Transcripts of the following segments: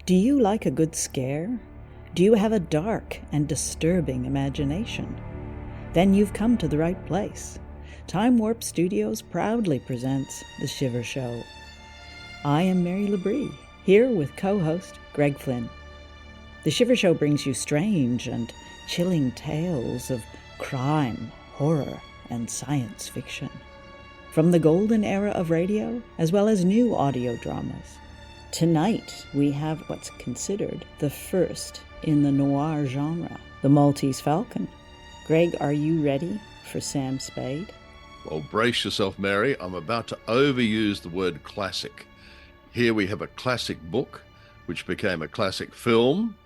Do you like a good scare? Do you have a dark and disturbing imagination? Then you've come to the right place. Time Warp Studios proudly presents The Shiver Show. I am Mary Labrie, here with co-host Greg Flynn. The Shiver Show brings you strange and chilling tales of crime, horror, and science fiction. From the golden era of radio, as well as new audio dramas. Tonight, we have what's considered the first in the noir genre, the Maltese Falcon. Greg, are you ready for Sam Spade? Well, brace yourself, Mary. I'm about to overuse the word classic. Here we have a classic book, which became a classic film,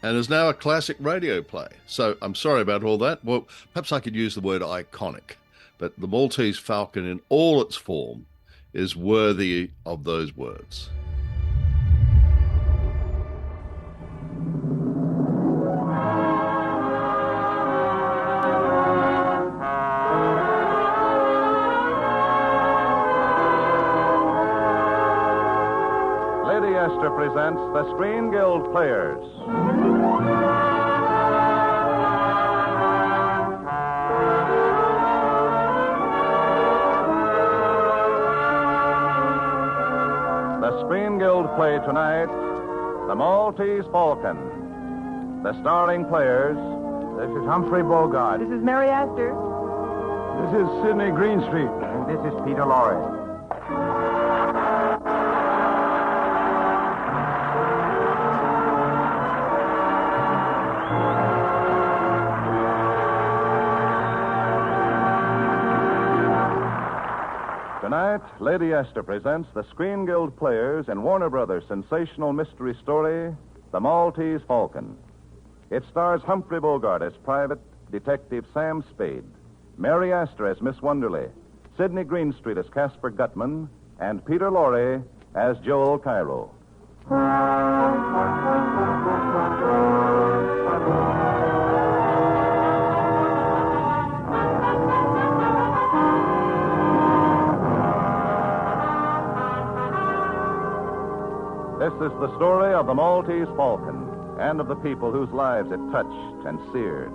and is now a classic radio play. So I'm sorry about all that. Well, perhaps I could use the word iconic, but the Maltese Falcon in all its form is worthy of those words. Astor presents the Screen Guild Players. The Screen Guild play tonight, The Maltese Falcon. The starring players. This is Humphrey Bogart. This is Mary Astor. This is Sidney Greenstreet. And this is Peter Lorre. Tonight, Lady Astor presents the Screen Guild Players in Warner Brothers' sensational mystery story, The Maltese Falcon. It stars Humphrey Bogart as Private Detective Sam Spade, Mary Astor as Miss Wonderly, Sidney Greenstreet as Casper Gutman, and Peter Lorre as Joel Cairo. This is the story of the Maltese Falcon and of the people whose lives it touched and seared.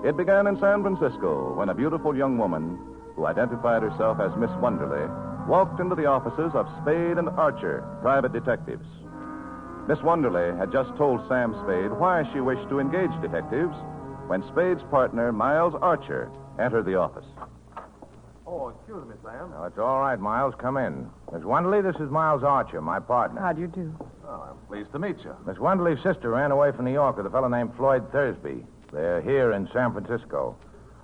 It began in San Francisco when a beautiful young woman, who identified herself as Miss Wonderly, walked into the offices of Spade and Archer, private detectives. Miss Wonderly had just told Sam Spade why she wished to engage detectives when Spade's partner, Miles Archer, entered the office. Oh, excuse me, Sam. No, it's all right, Miles. Come in. Miss Wonderly, this is Miles Archer, my partner. How do you do? Oh, I'm pleased to meet you. Miss Wonderly's sister ran away from New York with a fellow named Floyd Thursby. They're here in San Francisco.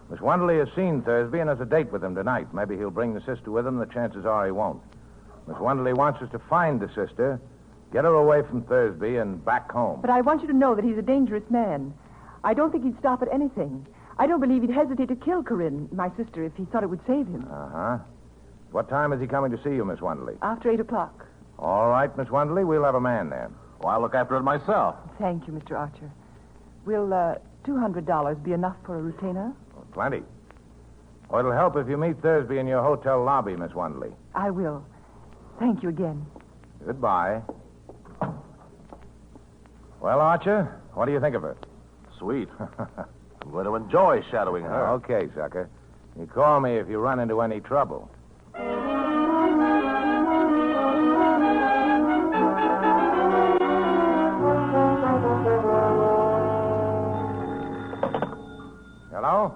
Miss Wonderly has seen Thursby and has a date with him tonight. Maybe he'll bring the sister with him. The chances are he won't. Miss Wonderly wants us to find the sister, get her away from Thursby, and back home. But I want you to know that he's a dangerous man. I don't think he'd stop at anything. I don't believe he'd hesitate to kill Corinne, my sister, if he thought it would save him. Uh-huh. What time is he coming to see you, Miss Wonderly? After 8 o'clock. All right, Miss Wonderly, we'll have a man there. Well, I'll look after it myself. Thank you, Mr. Archer. Will $200 be enough for a retainer? Oh, plenty. Oh, it'll help if you meet Thursby in your hotel lobby, Miss Wonderly. I will. Thank you again. Goodbye. Well, Archer, what do you think of her? Sweet. I'm going to enjoy shadowing her. Okay, sucker. You call me if you run into any trouble. Hello?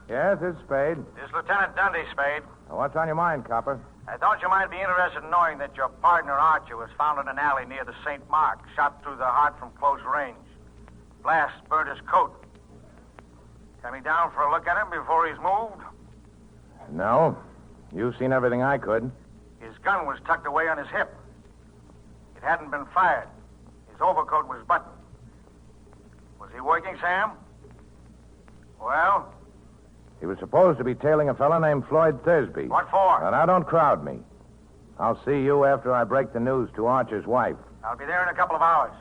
Yes, it's Spade. This is Lieutenant Dundee, Spade. What's on your mind, Copper? Don't you mind be interested in knowing that your partner, Archer, was found in an alley near the St. Mark, shot through the heart from close range. Blast burnt his coat. Coming down for a look at him before he's moved? No. You've seen everything I could. His gun was tucked away on his hip. It hadn't been fired. His overcoat was buttoned. Was he working, Sam? Well? He was supposed to be tailing a fellow named Floyd Thursby. What for? Now, don't crowd me. I'll see you after I break the news to Archer's wife. I'll be there in a couple of hours.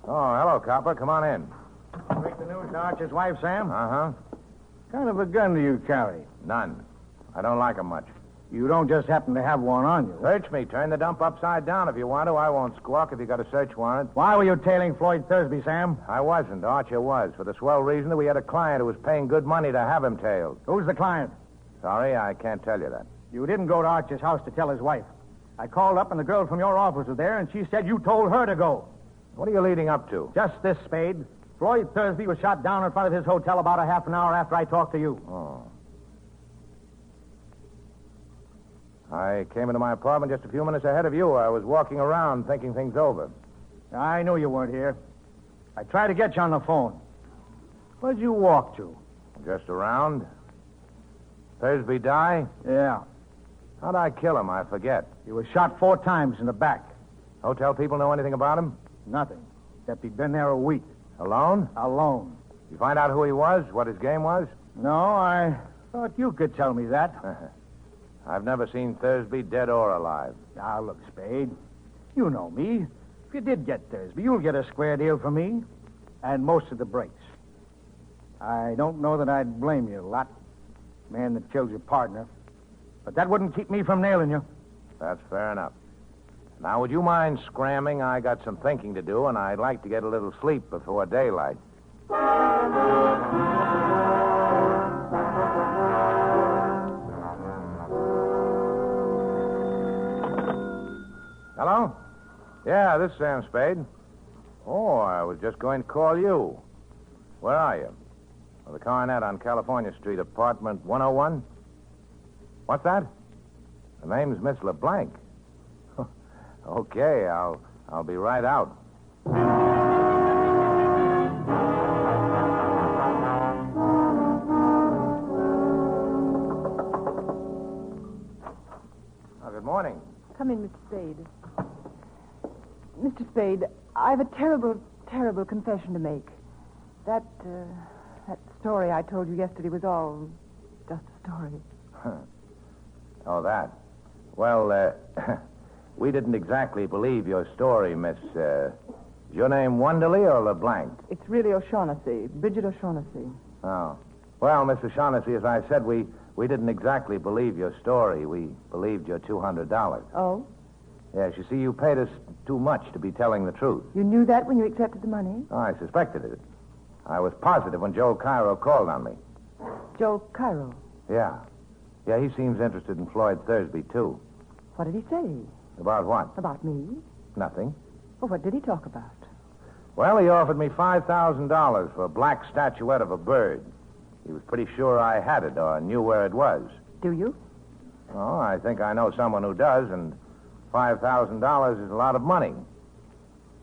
Oh, hello, copper. Come on in. Break the news to Archer's wife, Sam? Uh-huh. Kind of a gun do you carry? None. I don't like 'em much. You don't just happen to have one on you. Search me. Turn the dump upside down if you want to. I won't squawk if you got a search warrant. Why were you tailing Floyd Thursby, Sam? I wasn't. Archer was. For the swell reason that we had a client who was paying good money to have him tailed. Who's the client? Sorry, I can't tell you that. You didn't go to Archer's house to tell his wife. I called up and the girl from your office was there, and she said you told her to go. What are you leading up to? Just this, Spade. Floyd Thursby was shot down in front of his hotel about a half an hour after I talked to you. Oh. I came into my apartment just a few minutes ahead of you. I was walking around thinking things over. I knew you weren't here. I tried to get you on the phone. Where'd you walk to? Just around. Thursby die? Yeah. How'd I kill him? I forget. He was shot 4 times in the back. Hotel people know anything about him? Nothing. Except he'd been there a week. Alone? Alone. You find out who he was? What his game was? No, I thought you could tell me that. I've never seen Thursby dead or alive. Now, look, Spade. You know me. If you did get Thursby, you'll get a square deal from me. And most of the breaks. I don't know that I'd blame you a lot. Man that killed your partner. But that wouldn't keep me from nailing you. That's fair enough. Now, would you mind scramming? I got some thinking to do, and I'd like to get a little sleep before daylight. Hello? Yeah, this is Sam Spade. Oh, I was just going to call you. Where are you? Well, the Coronet on California Street, apartment 101? What's that? The name's Miss LeBlanc. Okay, I'll be right out. Oh, good morning. Come in, Mr. Spade. Mr. Spade, I have a terrible, terrible confession to make. That story I told you yesterday was all just a story. Oh, that. Well, we didn't exactly believe your story, Miss... is your name Wonderly or LeBlanc? It's really O'Shaughnessy, Bridget O'Shaughnessy. Oh. Well, Miss O'Shaughnessy, as I said, we didn't exactly believe your story. We believed your $200. Oh? Yes, you see, you paid us too much to be telling the truth. You knew that when you accepted the money? Oh, I suspected it. I was positive when Joe Cairo called on me. Joe Cairo? Yeah. Yeah, he seems interested in Floyd Thursby, too. What did he say? About what? About me? Nothing. Well, what did he talk about? Well, he offered me $5,000 for a black statuette of a bird. He was pretty sure I had it or knew where it was. Do you? Oh, I think I know someone who does, and $5,000 is a lot of money.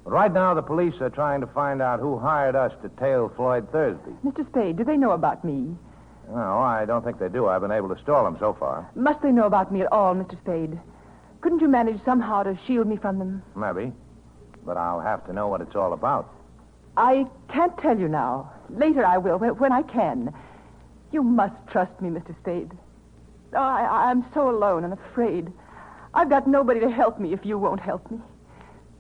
But right now, the police are trying to find out who hired us to tail Floyd Thursby. Mr. Spade, do they know about me? No, I don't think they do. I've been able to stall them so far. Must they know about me at all, Mr. Spade? Couldn't you manage somehow to shield me from them? Maybe. But I'll have to know what it's all about. I can't tell you now. Later I will, when I can. You must trust me, Mr. Spade. Oh, I'm so alone and afraid. I've got nobody to help me if you won't help me.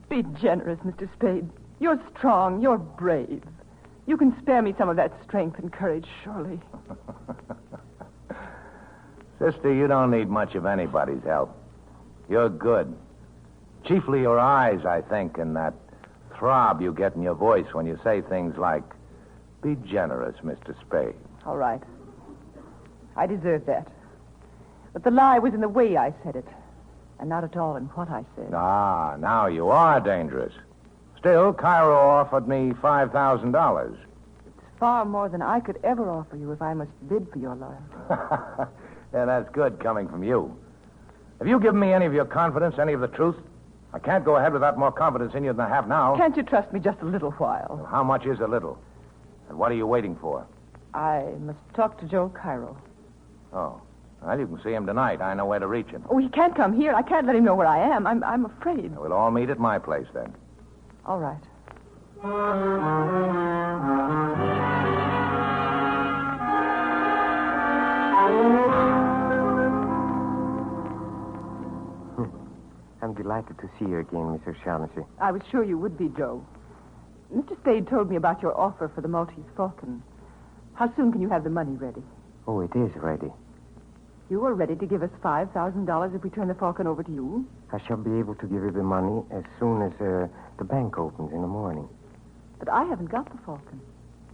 Be generous, Mr. Spade. You're strong. You're brave. You can spare me some of that strength and courage, surely. Sister, you don't need much of anybody's help. You're good. Chiefly your eyes, I think, and that throb you get in your voice when you say things like, be generous, Mr. Spade. All right. I deserve that. But the lie was in the way I said it, and not at all in what I said. Ah, now you are dangerous. Still, Cairo offered me $5,000. It's far more than I could ever offer you if I must bid for your loyalty. Yeah, that's good coming from you. Have you given me any of your confidence, any of the truth? I can't go ahead without more confidence in you than I have now. Can't you trust me just a little while? Well, how much is a little? And what are you waiting for? I must talk to Joe Cairo. Oh. Well, you can see him tonight. I know where to reach him. Oh, he can't come here. I can't let him know where I am. I'm afraid. We'll all meet at my place, then. All right. I'm delighted to see you again, Miss O'Shaughnessy. I was sure you would be, Joe. Mr. Spade told me about your offer for the Maltese Falcon. How soon can you have the money ready? Oh, it is ready. You are ready to give us $5,000 if we turn the Falcon over to you? I shall be able to give you the money as soon as the bank opens in the morning. But I haven't got the Falcon.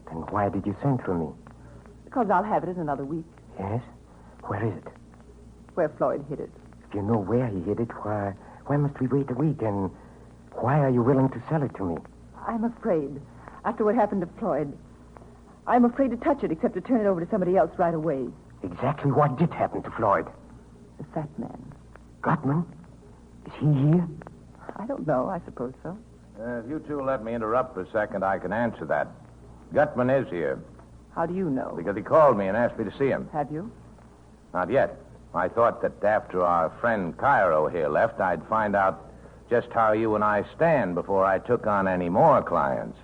Then why did you send for me? Because I'll have it in another week. Yes? Where is it? Where Floyd hid it. If you know where he hid it, why must we wait a week? And why are you willing to sell it to me? I'm afraid. After what happened to Floyd, I'm afraid to touch it except to turn it over to somebody else right away. Exactly what did happen to Floyd? The fat man. Gutman? Is he here? I don't know. I suppose so. If you two let me interrupt for a second, I can answer that. Gutman is here. How do you know? Because he called me and asked me to see him. Have you? Not yet. I thought that after our friend Cairo here left, I'd find out just how you and I stand before I took on any more clients.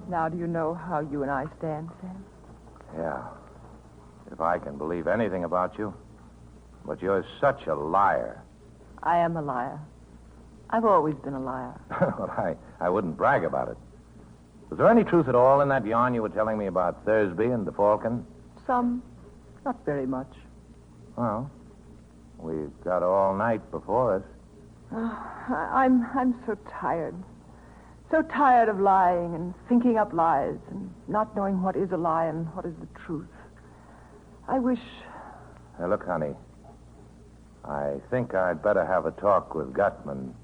Now do you know how you and I stand, Sam? Yeah. If I can believe anything about you. But you're such a liar. I am a liar. I've always been a liar. Well, I wouldn't brag about it. Was there any truth at all in that yarn you were telling me about Thursby and the Falcon? Some. Not very much. Well, we've got all night before us. I'm so tired. So tired of lying and thinking up lies and not knowing what is a lie and what is the truth. I wish... Hey, look, honey. I think I'd better have a talk with Gutman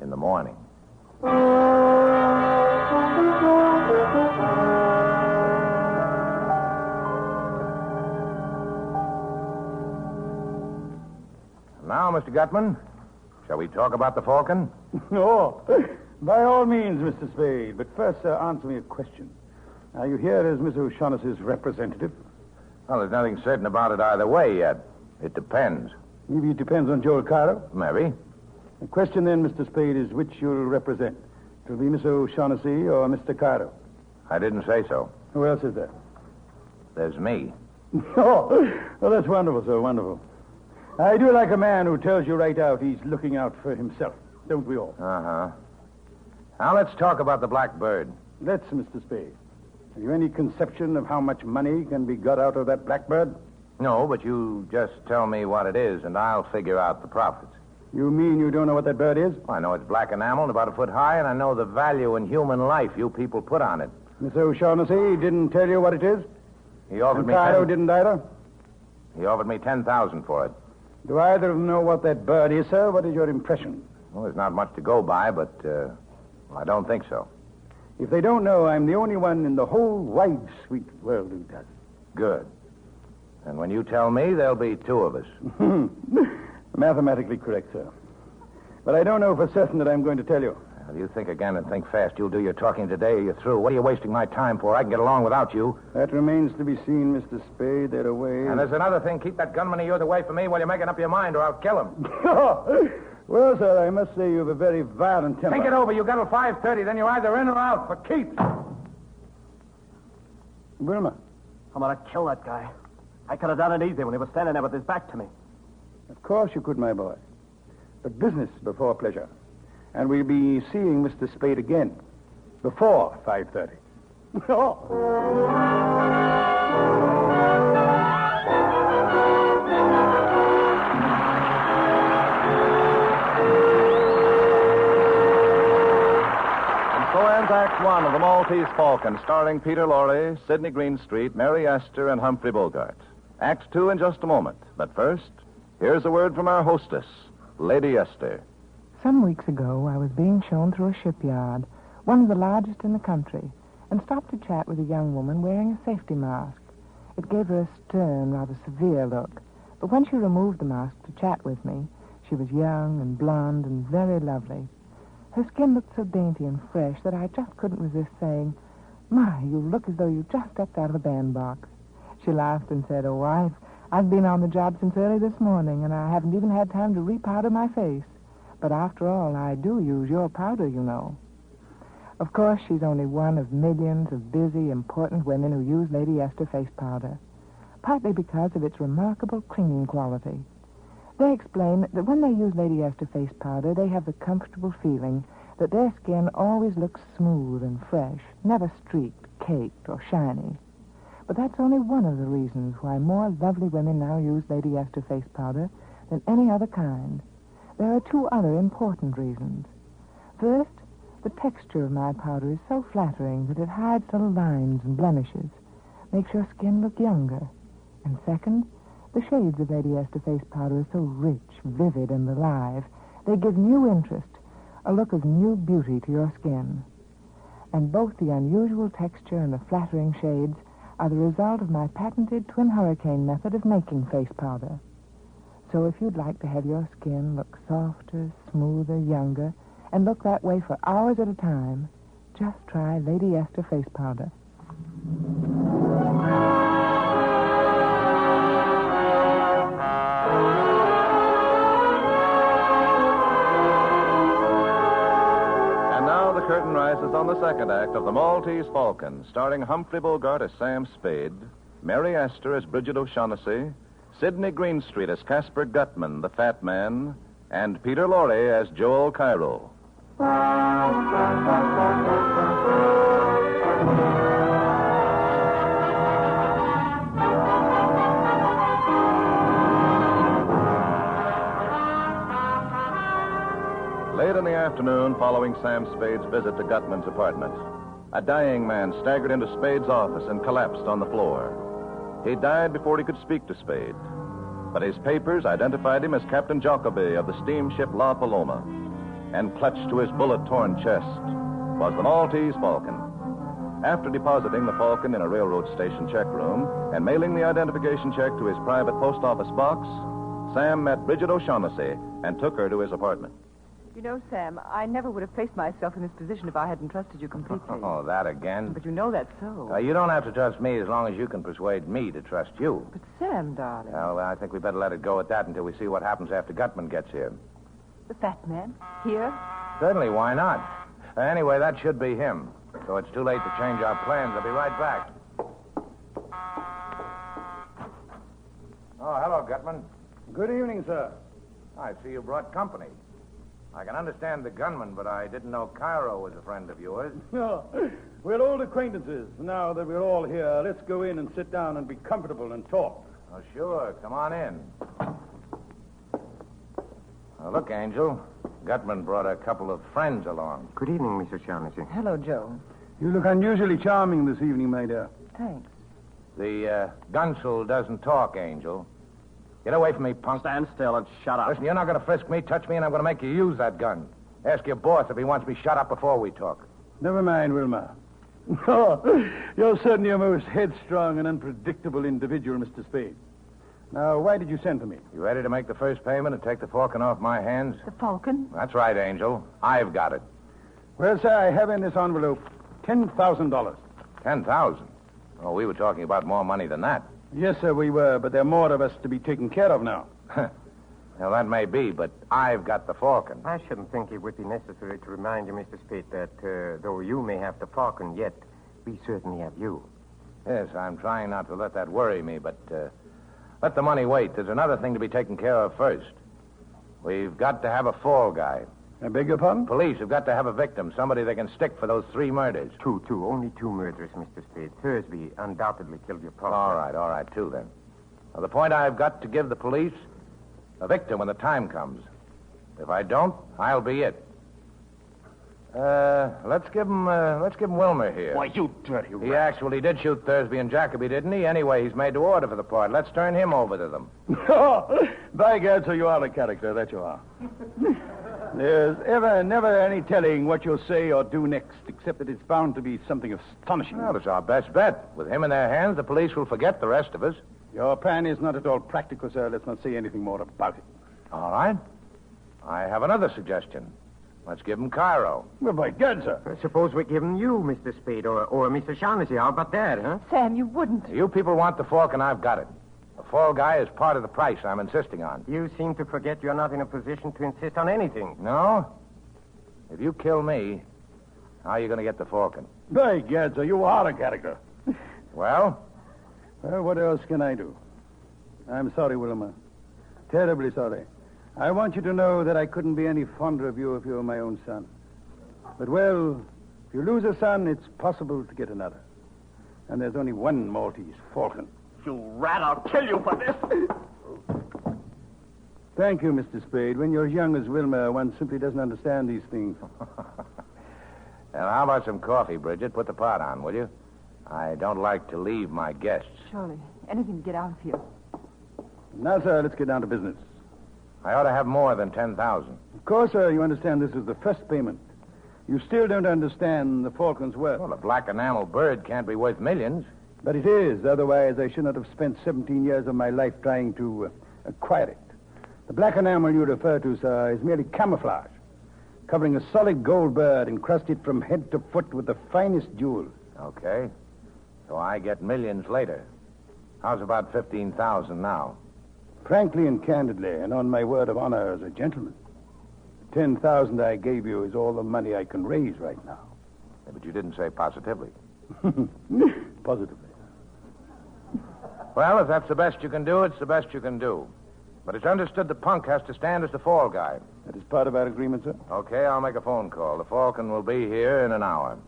in the morning. Now, Mr. Gutman, shall we talk about the Falcon? Oh, by all means, Mr. Spade. But first, answer me a question. Are you here as Miss O'Shaughnessy's representative? Well, there's nothing certain about it either way yet. It depends. Maybe it depends on Joel Cairo. Maybe. The question then, Mr. Spade, is which you'll represent. It will be Miss O'Shaughnessy or Mr. Cairo. I didn't say so. Who else is there? There's me. Oh, well, that's wonderful, sir, wonderful. I do like a man who tells you right out he's looking out for himself. Don't we all? Uh-huh. Now, let's talk about the Black Bird. Let's, Mr. Spade. Have you any conception of how much money can be got out of that blackbird? No, but you just tell me what it is, and I'll figure out the profits. You mean you don't know what that bird is? I know it's black enamel and about a foot high, and I know the value in human life you people put on it. Miss O'Shaughnessy didn't tell you what it is? He offered And me Cairo didn't either? He offered me $10,000 for it. Do either of them know what that bird is, sir? What is your impression? Well, there's not much to go by, but I don't think so. If they don't know, I'm the only one in the whole wide, sweet world who does. Good. And when you tell me, there'll be two of us. Mathematically correct, sir. But I don't know for certain that I'm going to tell you. Well, you think again and think fast. You'll do your talking today or you're through. What are you wasting my time for? I can get along without you. That remains to be seen, Mr. Spade. They're away. And there's another thing. Keep that gunman of yours away from me while you're making up your mind, or I'll kill him. Well, sir, I must say you have a very violent temper. Think it over. You got till 5:30. Then you're either in or out for keeps. Wilma. I'm going to kill that guy. I could have done it easy when he was standing there with his back to me. Of course you could, my boy. But business before pleasure. And we'll be seeing Mr. Spade again before 5:30. So ends Act One of The Maltese Falcon, starring Peter Lorre, Sidney Greenstreet, Mary Astor, and Humphrey Bogart. Act Two in just a moment. But first, here's a word from our hostess, Lady Esther. Some weeks ago, I was being shown through a shipyard, one of the largest in the country, and stopped to chat with a young woman wearing a safety mask. It gave her a stern, rather severe look, but when she removed the mask to chat with me, she was young and blonde and very lovely. Her skin looked so dainty and fresh that I just couldn't resist saying, "My, you look as though you just stepped out of a bandbox." She laughed and said, "Oh, I've been on the job since early this morning, and I haven't even had time to repowder my face. But after all, I do use your powder, you know." Of course, she's only one of millions of busy, important women who use Lady Esther face powder, partly because of its remarkable clinging quality. They explain that when they use Lady Esther face powder, they have the comfortable feeling that their skin always looks smooth and fresh, never streaked, caked, or shiny. But that's only one of the reasons why more lovely women now use Lady Esther face powder than any other kind. There are two other important reasons. First, the texture of my powder is so flattering that it hides little lines and blemishes, makes your skin look younger. And second, the shades of Lady Esther face powder are so rich, vivid, and alive, they give new interest, a look of new beauty to your skin. And both the unusual texture and the flattering shades are the result of my patented twin hurricane method of making face powder. So if you'd like to have your skin look softer, smoother, younger, and look that way for hours at a time, just try Lady Esther face powder. And now the curtain rises on the second act of The Maltese Falcon, starring Humphrey Bogart as Sam Spade, Mary Astor as Bridget O'Shaughnessy, Sidney Greenstreet as Casper Gutman, the fat man, and Peter Lorre as Joel Cairo. Late in the afternoon, following Sam Spade's visit to Gutman's apartment, a dying man staggered into Spade's office and collapsed on the floor. He died before he could speak to Spade, but his papers identified him as Captain Jacoby of the steamship La Paloma, and clutched to his bullet-torn chest was the Maltese Falcon. After depositing the Falcon in a railroad station check room and mailing the identification check to his private post office box, Sam met Bridget O'Shaughnessy and took her to his apartment. You know, Sam, I never would have placed myself in this position if I hadn't trusted you completely. Oh, that again? But you know that's so. You don't have to trust me as long as you can persuade me to trust you. But Sam, darling. Well, I think we better let it go at that until we see what happens after Gutman gets here. The fat man? Here? Certainly, why not? Anyway, that should be him. So it's too late to change our plans. I'll be right back. Oh, hello, Gutman. Good evening, sir. I see you brought company. I can understand the gunman, but I didn't know Cairo was a friend of yours. No, we're old acquaintances. Now that we're all here, let's go in and sit down and be comfortable and talk. Oh, sure. Come on in. Look, Angel. Gutman brought a couple of friends along. Good evening, Miss O'Shaughnessy. Hello, Joe. You look unusually charming this evening, my dear. Thanks. The Gunsul doesn't talk, Angel. Get away from me, punk. Stand still and shut up. Listen, you're not going to frisk me, touch me, and I'm going to make you use that gun. Ask your boss if he wants me shut up before we talk. Never mind, Wilma. Oh, you're certainly a most headstrong and unpredictable individual, Mr. Spade. Now, why did you send for me? You ready to make the first payment and take the Falcon off my hands? The Falcon? That's right, Angel. I've got it. Well, sir, I have in this envelope $10,000. 10,000? Oh, we were talking about more money than that. Yes, sir, we were, but there are more of us to be taken care of now. Well, that may be, but I've got the Falcon. I shouldn't think it would be necessary to remind you, Mr. Spade, that though you may have the Falcon yet, we certainly have you. Yes, I'm trying not to let that worry me, but let the money wait. There's another thing to be taken care of first. We've got to have a fall guy. I beg your pardon? Police have got to have a victim, somebody they can stick for those 3 murders. Two. Only 2 murders, Mr. Spade. Thursby undoubtedly killed your partner. All right, 2 then. Now, the point I've got to give the police, a victim when the time comes. If I don't, I'll be it. Let's give him Wilmer here. Why, you dirty rat. He actually did shoot Thursby and Jacoby, didn't he? Anyway, he's made to order for the part. Let's turn him over to them. Oh, by God, so you are a character, that you are. There's never any telling what you'll say or do next, except that it's bound to be something astonishing. Well, it's our best bet. With him in their hands, the police will forget the rest of us. Your plan is not at all practical, sir. Let's not say anything more about it. All right. I have another suggestion. Let's give him Cairo. Well, by God, sir. Suppose we give him you, Mr. Spade, or Mr. Shaughnessy. How about that, huh? Sam, you wouldn't. You people want the Falcon, I've got it. The fall guy is part of the price I'm insisting on. You seem to forget you're not in a position to insist on anything. No? If you kill me, How are you going to get the Falcon? By gad, sir, you are a character. Well? Well, what else can I do? I'm sorry, Wilma. Terribly sorry. I want you to know that I couldn't be any fonder of you if you were my own son. But, well, if you lose a son, it's possible to get another. And there's only one Maltese Falcon. You rat, I'll kill you for this. Thank you, Mr. Spade. When you're as young as Wilma, one simply doesn't understand these things. And how about some coffee, Bridget? Put the pot on, will you? I don't like to leave my guests. Surely. Anything to get out of here. Now, sir, let's get down to business. I ought to have more than 10,000. Of course, sir, you understand this is the first payment. You still don't understand the Falcon's worth. Well, a black enamel bird can't be worth millions. But it is. Otherwise, I should not have spent 17 years of my life trying to acquire it. The black enamel you refer to, sir, is merely camouflage, covering a solid gold bird encrusted from head to foot with the finest jewels. Okay. So I get millions later. How's about 15,000 now? Frankly and candidly, and on my word of honor as a gentleman, 10,000 I gave you is all the money I can raise right now. Yeah, but you didn't say positively. Positively. Well, if that's the best you can do, it's the best you can do. But it's understood the punk has to stand as the fall guy. That is part of our agreement, sir? Okay, I'll make a phone call. The Falcon will be here in an hour.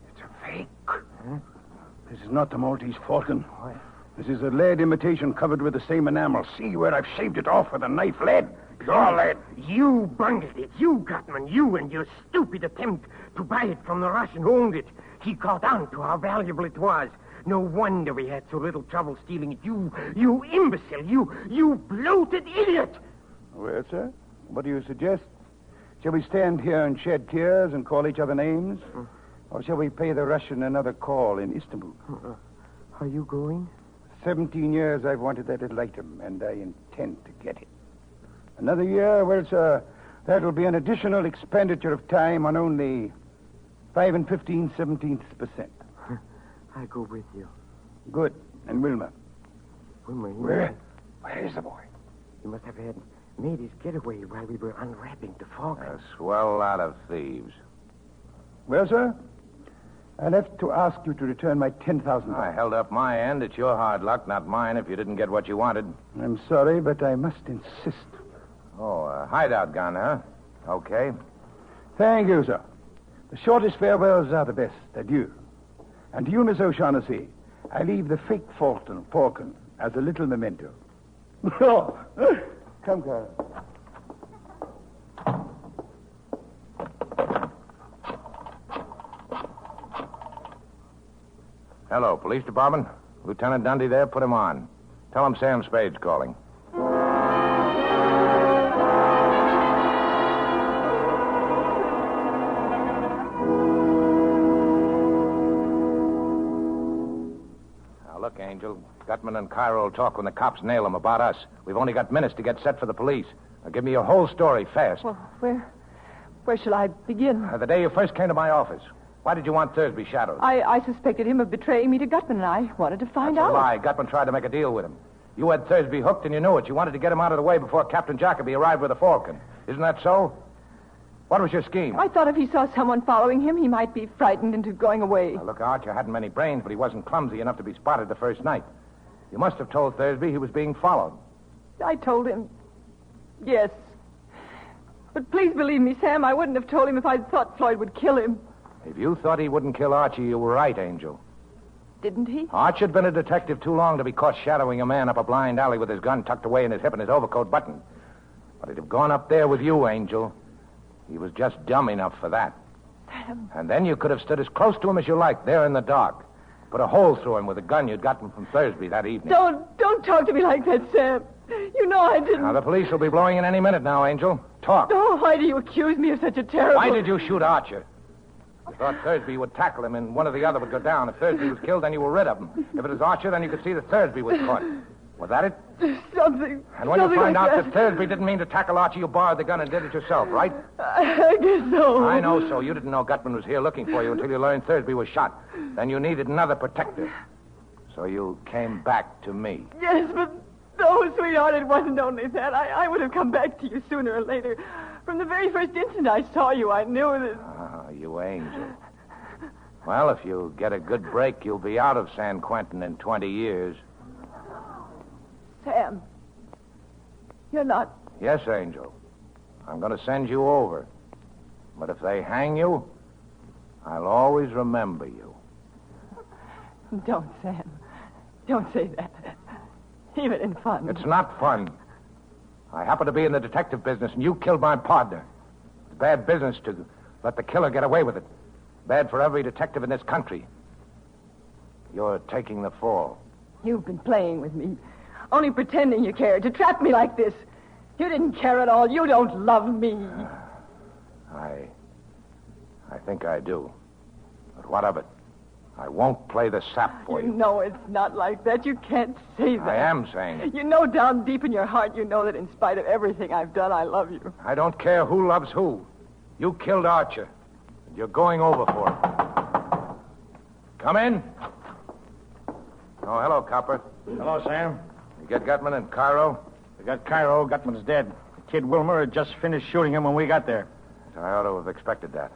It's a fake. Huh? This is not the Maltese Falcon. This is a lead imitation covered with the same enamel. See where I've shaved it off with a knife. Lead. Pure lead. You bungled it. You, Gutman. You and your stupid attempt to buy it from the Russian who owned it. He caught on to how valuable it was. No wonder we had so little trouble stealing it. You imbecile. You bloated idiot. Well, sir, what do you suggest? Shall we stand here and shed tears and call each other names? Or shall we pay the Russian another call in Istanbul? Are you going? 17 years I've wanted that little item, and I intend to get it. Another year, well, sir, that will be an additional expenditure of time on only 5 15/17%. I go with you. Good. And Wilma? Wilma, Where is the boy? He must have made his getaway while we were unwrapping the Falcon. A swell lot of thieves. Well, sir, I'll have to ask you to return my 10,000. I held up my end. It's your hard luck, not mine, if you didn't get what you wanted. I'm sorry, but I must insist. Oh, a hideout gun, huh? Okay. Thank you, sir. The shortest farewells are the best. Adieu. And to you, Miss O'Shaughnessy, I leave the fake Falcon as a little memento. Oh, come, Carl. Hello, police department. Lieutenant Dundee there. Put him on. Tell him Sam Spade's calling. Look, Angel, Gutman and Cairo will talk when the cops nail them about us. We've only got minutes to get set for the police. Now, give me your whole story, fast. Well, where shall I begin? The day you first came to my office. Why did you want Thursby shadowed? I suspected him of betraying me to Gutman, and I wanted to find out. That's a lie. Gutman tried to make a deal with him. You had Thursby hooked, and you knew it. You wanted to get him out of the way before Captain Jacoby arrived with the Falcon. Isn't that so? What was your scheme? I thought if he saw someone following him, he might be frightened into going away. Now, look, Archer hadn't many brains, but he wasn't clumsy enough to be spotted the first night. You must have told Thursby he was being followed. I told him, yes. But please believe me, Sam, I wouldn't have told him if I'd thought Floyd would kill him. If you thought he wouldn't kill Archie, you were right, Angel. Didn't he? Archie had been a detective too long to be caught shadowing a man up a blind alley with his gun tucked away in his hip and his overcoat buttoned. But he'd have gone up there with you, Angel. He was just dumb enough for that. Sam. And then you could have stood as close to him as you liked, there in the dark. Put a hole through him with a gun you'd gotten from Thursby that evening. Don't talk to me like that, Sam. You know I didn't. Now, the police will be blowing in any minute now, Angel. Talk. Oh, why do you accuse me of such a terrible... Why did you shoot Archer? You thought Thursby would tackle him and one or the other would go down. If Thursby was killed, then you were rid of him. If it was Archer, then you could see that Thursby was caught. Was that it? Something. And when you find like out that Thursby didn't mean to tackle Archie, you borrowed the gun and did it yourself, right? I guess so. I know so. You didn't know Gutman was here looking for you until you learned Thursby was shot. Then you needed another protector. So you came back to me. Yes, but oh, sweetheart, it wasn't only that. I would have come back to you sooner or later. From the very first instant I saw you, I knew that... Ah, you angel. Well, if you get a good break, you'll be out of San Quentin in 20 years. Sam, you're not... Yes, Angel. I'm going to send you over. But if they hang you, I'll always remember you. Don't, Sam. Don't say that. Even in fun. It's not fun. I happen to be in the detective business, and you killed my partner. It's bad business to let the killer get away with it. Bad for every detective in this country. You're taking the fall. You've been playing with me. Only pretending you cared. To trap me like this. You didn't care at all. You don't love me. I think I do. But what of it? I won't play the sap for you. You know it's not like that. You can't say that. I am saying it. You know down deep in your heart, you know that in spite of everything I've done, I love you. I don't care who loves who. You killed Archer. And you're going over for it. Come in. Oh, hello, Copper. Hello, Sam. You get Gutman and Cairo? We got Cairo. Gutman's dead. The kid Wilmer had just finished shooting him when we got there. I ought to have expected that.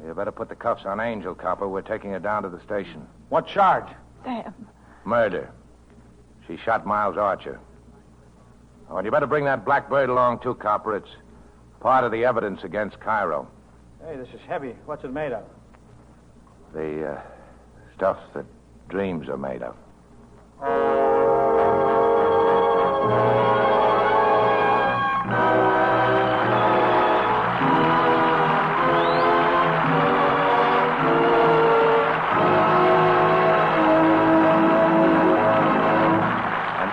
You better put the cuffs on Angel, Copper. We're taking her down to the station. What charge? Sam. Murder. She shot Miles Archer. Oh, and you better bring that blackbird along, too, Copper. It's part of the evidence against Cairo. Hey, this is heavy. What's it made of? The stuff that dreams are made of.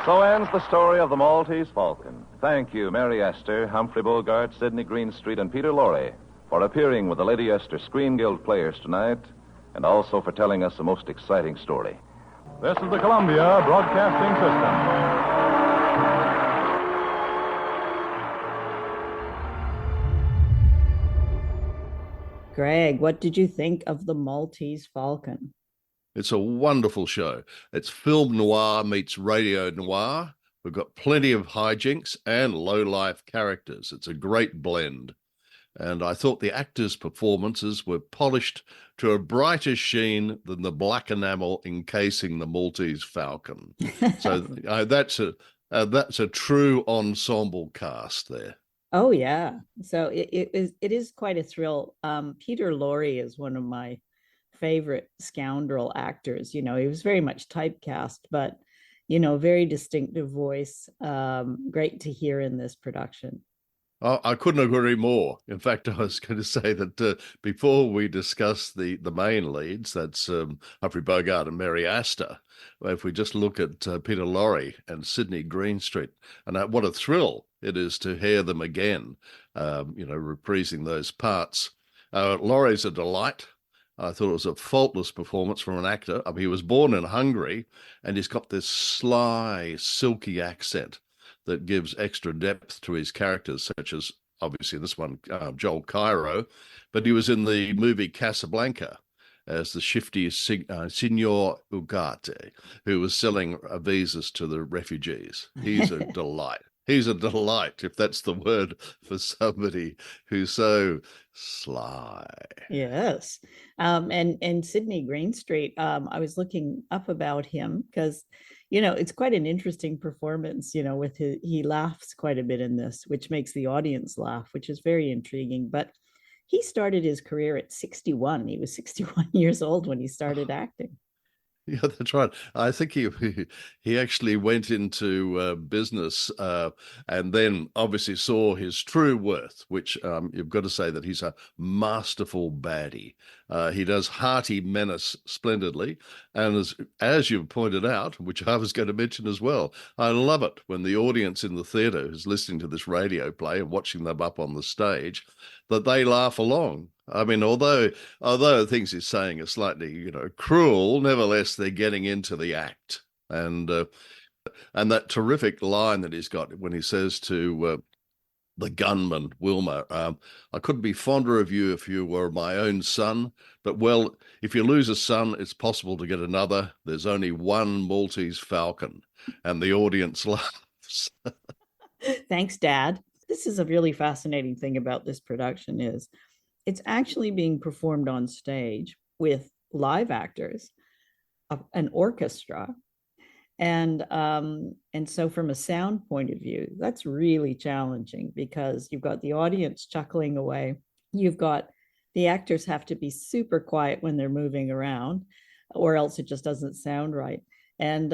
So ends the story of the Maltese Falcon. Thank you, Mary Astor, Humphrey Bogart, Sidney Greenstreet, and Peter Lorre for appearing with the Lady Astor Screen Guild players tonight, and also for telling us the most exciting story. This is the Columbia Broadcasting System. Greg, what did you think of the Maltese Falcon? It's a wonderful show. It's film noir meets radio noir. We've got plenty of hijinks and low-life characters. It's a great blend. And I thought the actors' performances were polished to a brighter sheen than the black enamel encasing the Maltese Falcon. So that's a true ensemble cast there. Oh, yeah. So it is quite a thrill. Peter Lorre is one of my favorite scoundrel actors. You know, he was very much typecast, but, you know, very distinctive voice. Great to hear in this production. Oh, I couldn't agree more. In fact, I was going to say that before we discuss the main leads, that's Humphrey Bogart and Mary Astor, if we just look at Peter Lorre and Sidney Greenstreet, and what a thrill it is to hear them again, reprising those parts. Lorre's a delight. I thought it was a faultless performance from an actor. I mean, he was born in Hungary, and he's got this sly, silky accent that gives extra depth to his characters, such as, obviously, this one, Joel Cairo. But he was in the movie Casablanca as the shifty Signor Ugarte, who was selling visas to the refugees. He's a delight. He's a delight, if that's the word for somebody who's so sly. Yes. And Sidney Greenstreet, I was looking up about him because, you know, it's quite an interesting performance, you know, with he laughs quite a bit in this, which makes the audience laugh, which is very intriguing. But he started his career at 61. He was 61 years old when he started acting. Yeah, that's right. I think he actually went into business and then obviously saw his true worth, which you've got to say that he's a masterful baddie. He does hearty menace splendidly. And as you've pointed out, which I was going to mention as well, I love it when the audience in the theatre is listening to this radio play and watching them up on the stage, that they laugh along. I mean, although the things he's saying are slightly, you know, cruel, nevertheless, they're getting into the act. And that terrific line that he's got when he says to the gunman, Wilma. I couldn't be fonder of you if you were my own son. But, well, if you lose a son, it's possible to get another. There's only one Maltese Falcon. And the audience laughs. Thanks, Dad. This is a really fascinating thing about this production is it's actually being performed on stage with live actors, an orchestra. And so from a sound point of view, that's really challenging because you've got the audience chuckling away. You've got the actors have to be super quiet when they're moving around, or else it just doesn't sound right. And,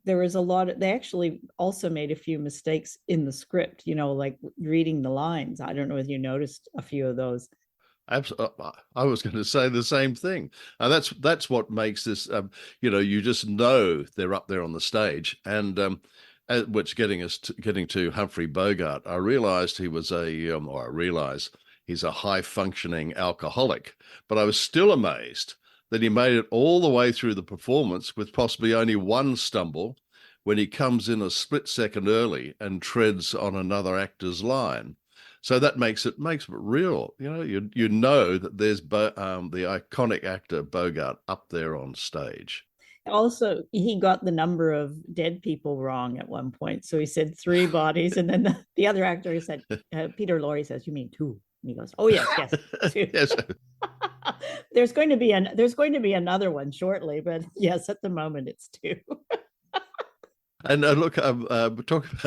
there was a lot of, they actually also made a few mistakes in the script, like reading the lines. I don't know if you noticed a few of those. Absolutely. I was going to say the same thing. That's what makes this, you just know they're up there on the stage. And which getting to Humphrey Bogart, I realized he was he's a high functioning alcoholic, but I was still amazed that he made it all the way through the performance with possibly only one stumble when he comes in a split second early and treads on another actor's line. So that makes it real. You know that there's the iconic actor Bogart up there on stage. Also, he got the number of dead people wrong at one point. So he said 3 bodies, and then the other actor said, Peter Lorre says, "You mean 2?" And he goes, "Oh yes, 2." Yes. There's going to be another one shortly, but yes, at the moment it's 2. And look, I'm talking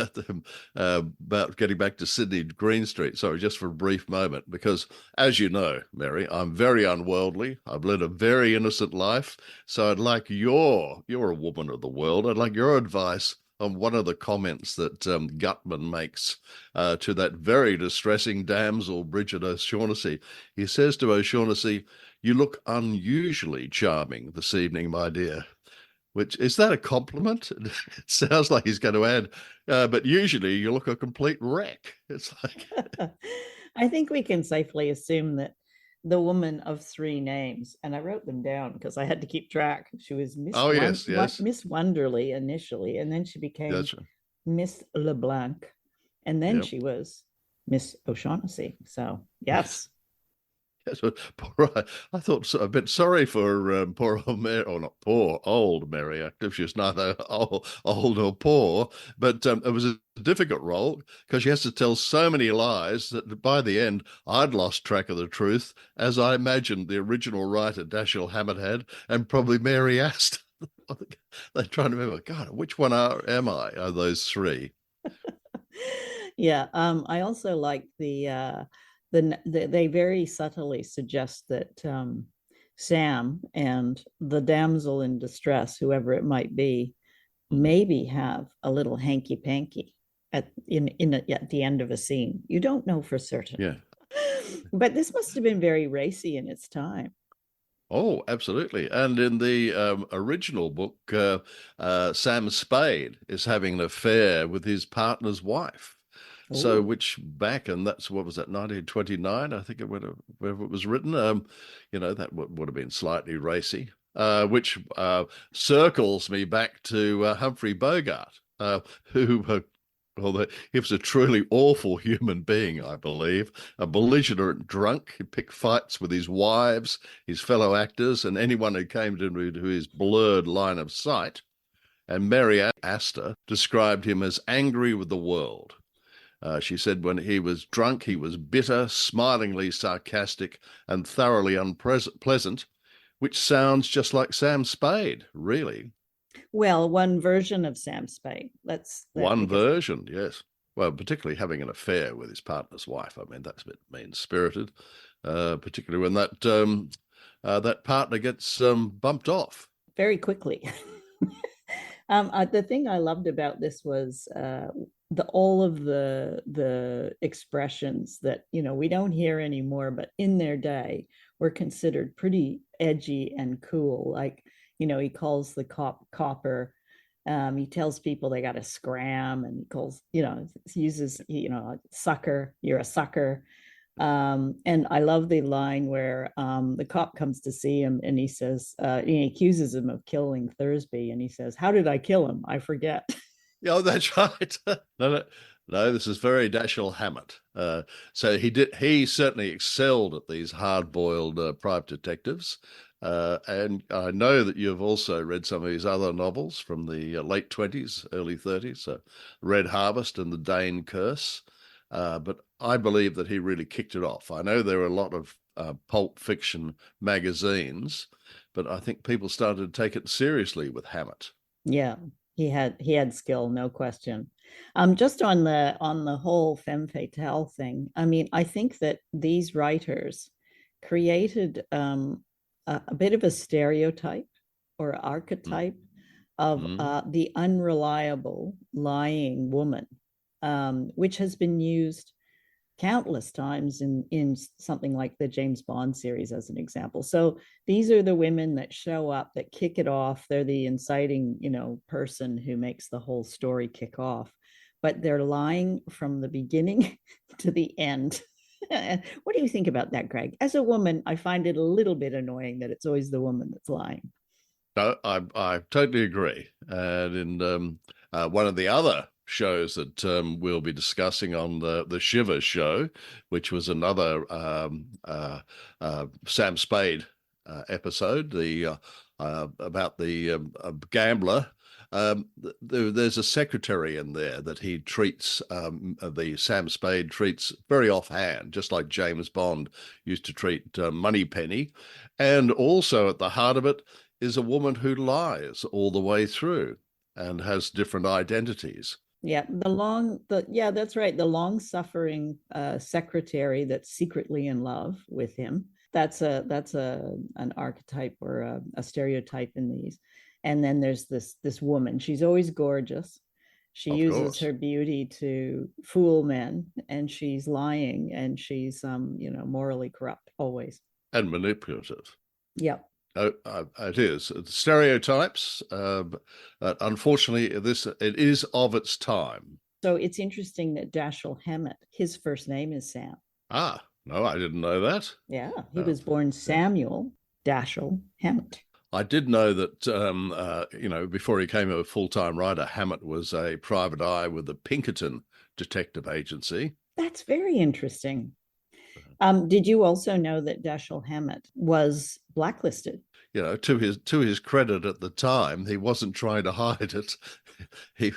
about getting back to Sidney Greenstreet. Sorry, just for a brief moment, because as you know, Mary, I'm very unworldly. I've led a very innocent life. So I'd like you're a woman of the world. I'd like your advice on one of the comments that Gutman makes to that very distressing damsel, Bridget O'Shaughnessy. He says to O'Shaughnessy, "You look unusually charming this evening, my dear." Which, is that a compliment? It sounds like he's going to add, but usually you look a complete wreck. It's like... I think we can safely assume that the woman of 3 names, and I wrote them down because I had to keep track. She was Miss Miss Wonderly initially, and then she became Miss LeBlanc, and then she was Miss O'Shaughnessy. So, yes. I thought a bit sorry for poor old Mary, or not poor, old Mary Active. She was neither old nor poor, but it was a difficult role because she has to tell so many lies that by the end, I'd lost track of the truth, as I imagined the original writer Dashiell Hammett had, and probably Mary Astor. They're trying to remember, God, which one am I? Are those 3? Yeah, I also like they very subtly suggest that Sam and the damsel in distress, whoever it might be, maybe have a little hanky-panky at the end of a scene. You don't know for certain. Yeah. But this must have been very racy in its time. Oh, absolutely. And in the original book, Sam Spade is having an affair with his partner's wife. So, which back, and that's, what was that, 1929, I think it would have, wherever it was written, that would have been slightly racy, which circles me back to Humphrey Bogart, who he was a truly awful human being, I believe, a belligerent drunk. He picked fights with his wives, his fellow actors, and anyone who came to his blurred line of sight. And Mary Astor described him as angry with the world. She said when he was drunk, he was bitter, smilingly sarcastic, and thoroughly unpleasant, which sounds just like Sam Spade, really. Well, one version of Sam Spade. One version, yes. Well, particularly having an affair with his partner's wife. I mean, that's a bit mean-spirited, particularly when that partner gets bumped off. Very quickly. The thing I loved about this was all of the expressions that we don't hear anymore, but in their day were considered pretty edgy and cool. Like he calls the copper. He tells people they got to scram, and he calls uses sucker. You're a sucker. And I love the line where the cop comes to see him, and he says, he accuses him of killing Thursby, and he says, "How did I kill him? I forget." Yeah, that's right. No, No, this is very Dashiell Hammett. So he certainly excelled at these hard-boiled private detectives. And I know that you've also read some of his other novels from the late 20s, early 30s, Red Harvest and The Dane Curse. But I believe that he really kicked it off. I know there are a lot of pulp fiction magazines, but I think people started to take it seriously with Hammett. Yeah, he had skill, no question. Just on the whole femme fatale thing, I mean, I think that these writers created a bit of a stereotype or archetype of the unreliable, lying woman, which has been used countless times in something like the James Bond series as an example. So these are the women that show up, that kick it off. They're the inciting, person who makes the whole story kick off, but they're lying from the beginning to the end. What do you think about that, Greg? As a woman, I find it a little bit annoying that it's always the woman that's lying. No, I totally agree. And in one of the other shows that we'll be discussing on the Shiver show, which was another Sam Spade episode, about the gambler. There's a secretary in there that he treats, the Sam Spade treats very offhand, just like James Bond used to treat Moneypenny. And also at the heart of it is a woman who lies all the way through and has different identities. Yeah, that's right. The long-suffering secretary that's secretly in love with him. That's an archetype or a stereotype in these. And then there's this woman. She's always gorgeous. She uses her beauty to fool men, and she's lying, and she's morally corrupt always. And manipulative. Yep. It is stereotypes, but unfortunately, it is of its time. So it's interesting that Dashiell Hammett, his first name is Sam. Ah, no, I didn't know that. Yeah, he was born Samuel Dashiell Hammett. I did know that, before he became a full-time writer, Hammett was a private eye with the Pinkerton Detective Agency. That's very interesting. Did you also know that Dashiell Hammett was blacklisted? To his credit at the time, he wasn't trying to hide it. He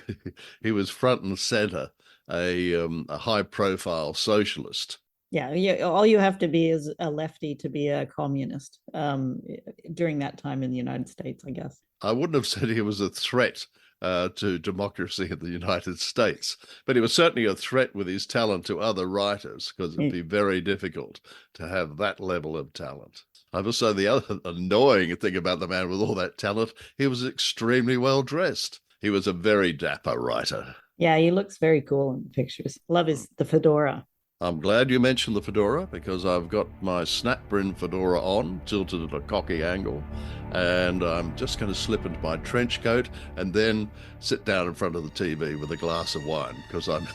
was front and center, a high-profile socialist. Yeah, all you have to be is a lefty to be a communist during that time in the United States, I guess. I wouldn't have said he was a threat to democracy in the United States, but he was certainly a threat with his talent to other writers, because it'd be very difficult to have that level of talent. I must say the other annoying thing about the man with all that talent, he was extremely well dressed. He was a very dapper writer. Yeah, he looks very cool in the pictures. Love the fedora. I'm glad you mentioned the fedora, because I've got my snap brim fedora on, tilted at a cocky angle, and I'm just going to slip into my trench coat and then sit down in front of the TV with a glass of wine, because I'm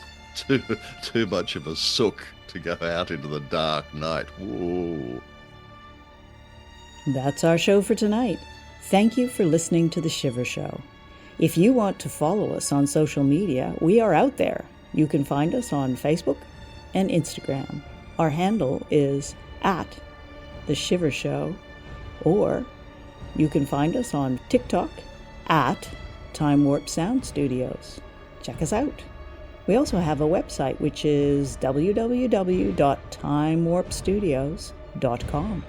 too much of a sook to go out into the dark night. Whoa. That's our show for tonight. Thank you for listening to The Shiver Show. If you want to follow us on social media, we are out there. You can find us on Facebook and Instagram. Our handle is @The Shiver Show, or you can find us on TikTok @Time Warp Sound Studios. Check us out. We also have a website, which is www.timewarpstudios.com.